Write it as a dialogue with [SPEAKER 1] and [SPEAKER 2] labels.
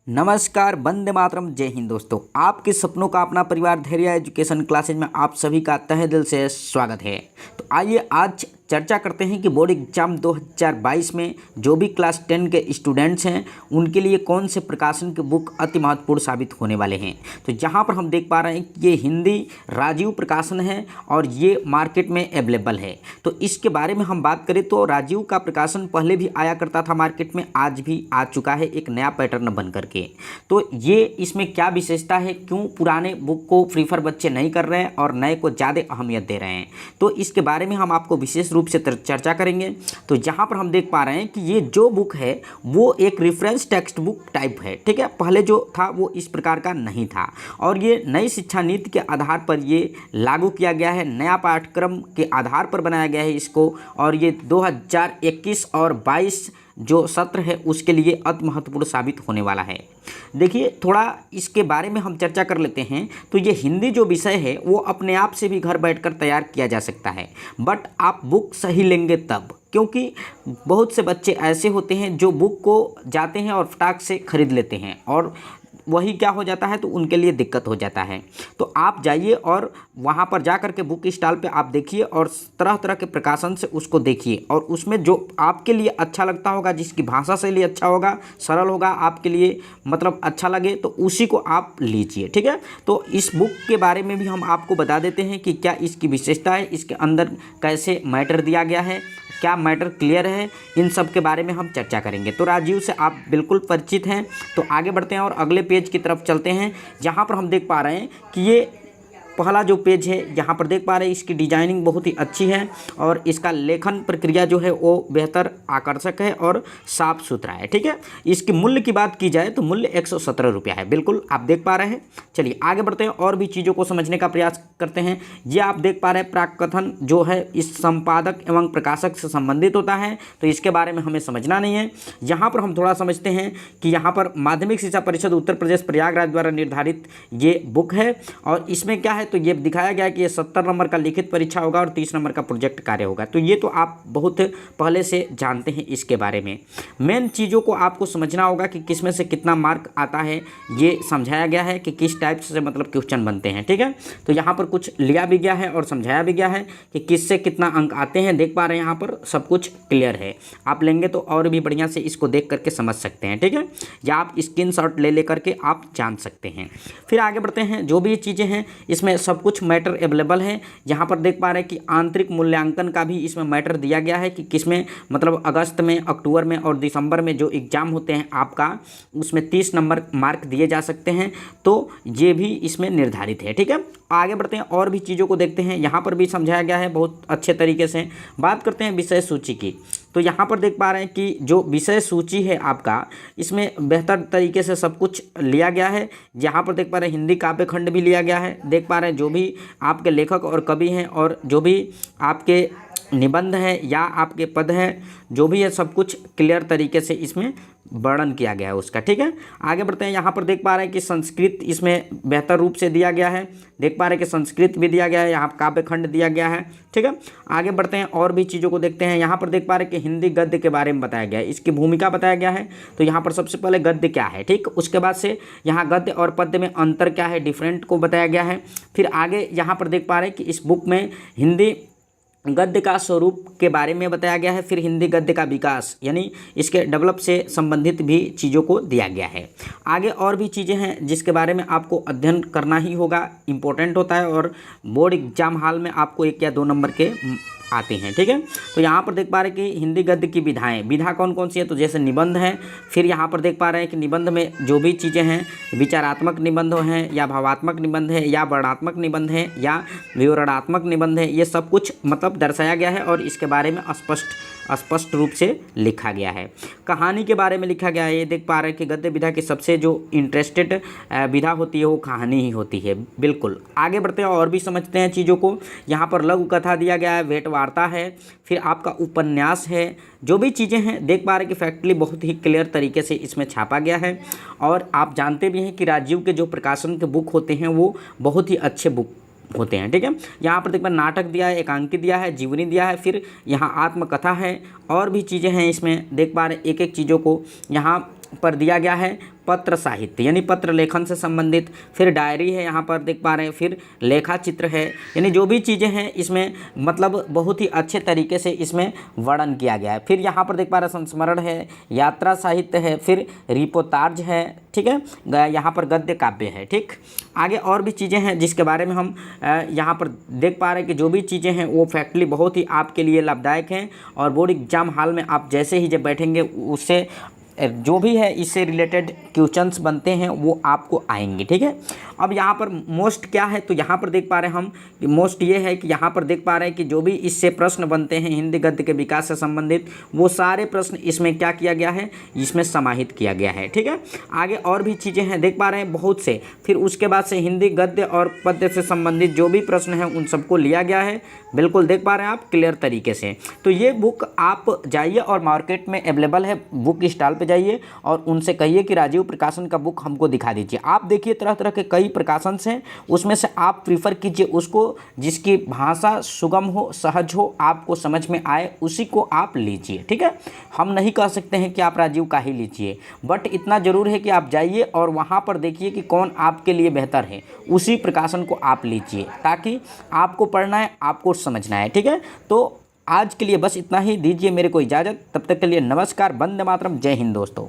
[SPEAKER 1] नमस्कार, वंदे मातरम, जय हिंद। दोस्तों, आपके सपनों का अपना परिवार धैर्य एजुकेशन क्लासेज में आप सभी का तहे दिल से स्वागत है। तो आइए आज चर्चा करते हैं कि बोर्ड एग्जाम 2022 में जो भी क्लास 10 के स्टूडेंट्स हैं उनके लिए कौन से प्रकाशन के बुक अति महत्वपूर्ण साबित होने वाले हैं। तो यहाँ पर हम देख पा रहे हैं कि ये हिंदी राजीव प्रकाशन है और ये मार्केट में अवेलेबल है। तो इसके बारे में हम बात करें तो राजीव का प्रकाशन पहले भी आया करता था मार्केट में, आज भी आ चुका है एक नया पैटर्न बन करके। तो ये इसमें क्या विशेषता है, क्यों पुराने बुक को प्रीफर बच्चे नहीं कर रहे हैं और नए को ज़्यादा अहमियत दे रहे हैं, तो इसके बारे में हम आपको विशेष रूप से चर्चा करेंगे। तो यहाँ पर हम देख पा रहे हैं कि ये जो बुक है वो एक रेफरेंस टेक्स्ट बुक टाइप है, ठीक है। पहले जो था वो इस प्रकार का नहीं था और ये नई शिक्षा नीति के आधार पर ये लागू किया गया है, नया पाठ्यक्रम के आधार पर बनाया गया है इसको। और ये 2021 और 22 जो सत्र है उसके लिए अति महत्वपूर्ण साबित होने वाला है। देखिए, थोड़ा इसके बारे में हम चर्चा कर लेते हैं। तो ये हिंदी जो विषय है वो अपने आप से भी घर बैठकर तैयार किया जा सकता है, बट आप बुक सही लेंगे तब, क्योंकि बहुत से बच्चे ऐसे होते हैं जो बुक को जाते हैं और फटाक से खरीद लेते हैं और वही क्या हो जाता है, तो उनके लिए दिक्कत हो जाता है। तो आप जाइए और वहाँ पर जा कर के बुक स्टॉल पे आप देखिए और तरह तरह के प्रकाशन से उसको देखिए और उसमें जो आपके लिए अच्छा लगता होगा, जिसकी भाषा शैली अच्छा होगा, सरल होगा, आपके लिए मतलब अच्छा लगे, तो उसी को आप लीजिए, ठीक है। तो इस बुक के बारे में भी हम आपको बता देते हैं कि क्या इसकी विशेषता है, इसके अंदर कैसे मैटर दिया गया है, क्या मैटर क्लियर है, इन सब के बारे में हम चर्चा करेंगे। तो राजीव से आप बिल्कुल परिचित हैं। तो आगे बढ़ते हैं और अगले पेज की तरफ चलते हैं, जहाँ पर हम देख पा रहे हैं कि ये पहला जो पेज है, यहाँ पर देख पा रहे हैं इसकी डिजाइनिंग बहुत ही अच्छी है और इसका लेखन प्रक्रिया जो है वो बेहतर, आकर्षक है और साफ सुथरा है, ठीक है। इसकी मूल्य की बात की जाए तो मूल्य 117 रुपया है, बिल्कुल आप देख पा रहे हैं। चलिए आगे बढ़ते हैं और भी चीज़ों को समझने का प्रयास करते हैं। ये आप देख पा रहे हैं प्राक कथन जो है इस संपादक एवं प्रकाशक से संबंधित होता है, तो इसके बारे में हमें समझना नहीं है। यहाँ पर हम थोड़ा समझते हैं कि यहाँ पर माध्यमिक शिक्षा परिषद उत्तर प्रदेश प्रयागराज द्वारा निर्धारित ये बुक है और इसमें क्या है, तो ये दिखाया गया है कि ये 70 नंबर का लिखित परीक्षा होगा और 30 नंबर का प्रोजेक्ट कार्य होगा। तो ये तो आप बहुत पहले से जानते हैं इसके बारे में। मेन चीज़ों को आपको समझना होगा कि किस में से कितना मार्क आता है, ये समझाया गया है कि किस टाइप से मतलब क्वेश्चन बनते हैं, ठीक है। तो यहाँ पर कुछ लिया भी गया है और समझाया भी गया है कि किससे कितना अंक आते हैं। देख पा रहे हैं यहाँ पर सब कुछ क्लियर है, आप लेंगे तो और भी बढ़िया से इसको देख करके समझ सकते हैं, ठीक है, या आप स्क्रीनशॉट ले करके आप जान सकते हैं। फिर आगे बढ़ते हैं। जो भी चीज़ें हैं इसमें सब कुछ मैटर अवेलेबल है। यहाँ पर देख पा रहे हैं कि आंतरिक मूल्यांकन का भी इसमें मैटर दिया गया है कि किसमें मतलब अगस्त में, अक्टूबर में और दिसंबर में जो एग्ज़ाम होते हैं आपका, उसमें 30 नंबर मार्क दिए जा सकते हैं। तो ये भी इसमें निर्धारित है, ठीक है। आगे बढ़ते हैं और भी चीज़ों को देखते हैं। यहाँ पर भी समझाया गया है बहुत अच्छे तरीके से। बात करते हैं विषय सूची की। तो यहाँ पर देख पा रहे हैं कि जो विषय सूची है आपका, इसमें बेहतर तरीके से सब कुछ लिया गया है। यहाँ पर देख पा रहे हैं हिंदी काव्य खंड भी लिया गया है। देख पा रहे हैं जो भी आपके लेखक और कवि हैं और जो भी आपके निबंध है या आपके पद है, जो भी है सब कुछ क्लियर तरीके से इसमें वर्णन किया गया है उसका, ठीक है। आगे बढ़ते हैं। यहाँ पर देख पा रहे हैं कि संस्कृत इसमें बेहतर रूप से दिया गया है। देख पा रहे हैं कि संस्कृत भी दिया गया है, यहाँ काव्य खंड दिया गया है, ठीक है। आगे बढ़ते हैं और भी चीज़ों को देखते हैं। यहाँ पर देख पा रहे हैं कि हिंदी गद्य के बारे में बताया गया है, इसकी भूमिका बताया गया है। तो यहाँ पर सबसे पहले गद्य क्या है, ठीक, उसके बाद से यहाँ गद्य और पद्य में अंतर क्या है, डिफरेंट को बताया गया है। फिर आगे यहाँ पर देख पा रहे हैं कि इस बुक में हिंदी गद्य का स्वरूप के बारे में बताया गया है। फिर हिंदी गद्य का विकास यानी इसके डेवलप से संबंधित भी चीज़ों को दिया गया है। आगे और भी चीज़ें हैं जिसके बारे में आपको अध्ययन करना ही होगा, इम्पोर्टेंट होता है और बोर्ड एग्जाम हाल में आपको 1 या 2 नंबर के आते हैं, ठीक है। तो यहाँ पर देख पा रहे हैं कि हिंदी गद्य की विधाएं, विधा कौन कौन सी है, तो जैसे निबंध है। फिर यहाँ पर देख पा रहे हैं कि निबंध में जो भी चीज़ें हैं, विचारात्मक निबंध हैं या भावात्मक निबंध है या वर्णनात्मक निबंध है या विवरणात्मक निबंध है, ये सब कुछ मतलब दर्शाया गया है और इसके बारे में स्पष्ट रूप से लिखा गया है। कहानी के बारे में लिखा गया है। ये देख पा रहे हैं कि गद्य विधा की सबसे जो इंटरेस्टेड विधा होती है वो कहानी ही होती है, बिल्कुल। आगे बढ़ते हैं और भी समझते हैं चीज़ों को। यहाँ पर लघु कथा दिया गया है, भेंट वार्ता है, फिर आपका उपन्यास है। जो भी चीज़ें हैं देख पा रहे हैं कि फैक्टली बहुत ही क्लियर तरीके से इसमें छापा गया है और आप जानते भी हैं कि राजीव के जो प्रकाशन के बुक होते हैं वो बहुत ही अच्छे बुक होते हैं, ठीक है। यहाँ पर देखिए नाटक दिया है, एकांकी दिया है, जीवनी दिया है, फिर यहाँ आत्मकथा है और भी चीज़ें हैं इसमें। देख पा रहे एक एक चीज़ों को। यहाँ पर दिया गया है पत्र साहित्य यानी पत्र लेखन से संबंधित, फिर डायरी है यहाँ पर देख पा रहे हैं, फिर लेखा चित्र है, यानी जो भी चीज़ें हैं इसमें मतलब बहुत ही अच्छे तरीके से इसमें वर्णन किया गया है। फिर यहाँ पर देख पा रहे हैं संस्मरण है, यात्रा साहित्य है, फिर रिपोर्टाज है, ठीक है, यहाँ पर गद्य काव्य है। ठीक, आगे और भी चीज़ें हैं जिसके बारे में हम यहाँ पर देख पा रहे हैं कि जो भी चीज़ें हैं वो फैक्टली बहुत ही आपके लिए लाभदायक हैं और बोर्ड एग्जाम हॉल में आप जैसे ही जब बैठेंगे उससे जो भी है इससे रिलेटेड क्वेश्चंस बनते हैं वो आपको आएंगे। ठीक है, अब यहाँ पर मोस्ट क्या है, तो यहाँ पर देख पा रहे हैं हम कि मोस्ट ये है कि यहाँ पर देख पा रहे हैं कि जो भी इससे प्रश्न बनते हैं हिंदी गद्य के विकास से संबंधित वो सारे प्रश्न इसमें क्या किया गया है, इसमें समाहित किया गया है। ठीक है, आगे और भी चीज़ें हैं देख पा रहे हैं बहुत से, फिर उसके बाद से हिंदी गद्य और पद्य से संबंधित जो भी प्रश्न हैं उन सबको लिया गया है, बिल्कुल देख पा रहे हैं आप क्लियर तरीके से। तो ये बुक आप जाइए और मार्केट में अवेलेबल है, बुक स्टॉल पे जाइए और उनसे कहिए कि राजीव प्रकाशन का बुक हमको दिखा दीजिए। आप देखिए तरह तरह के कई प्रकाशन हैं, उसमें से आप प्रीफर कीजिए उसको जिसकी भाषा सुगम हो, सहज हो, आपको समझ में आए, उसी को आप लीजिए। ठीक है, हम नहीं कह सकते हैं कि आप राजीव का ही लीजिए, बट इतना ज़रूर है कि आप जाइए और वहाँ पर देखिए कि कौन आपके लिए बेहतर है, उसी प्रकाशन को आप लीजिए ताकि आपको पढ़ना है, आपको समझना है। ठीक है, तो आज के लिए बस इतना ही, दीजिए मेरे को इजाज़त, तब तक के लिए नमस्कार, वंदे मातरम, जय हिंद दोस्तों।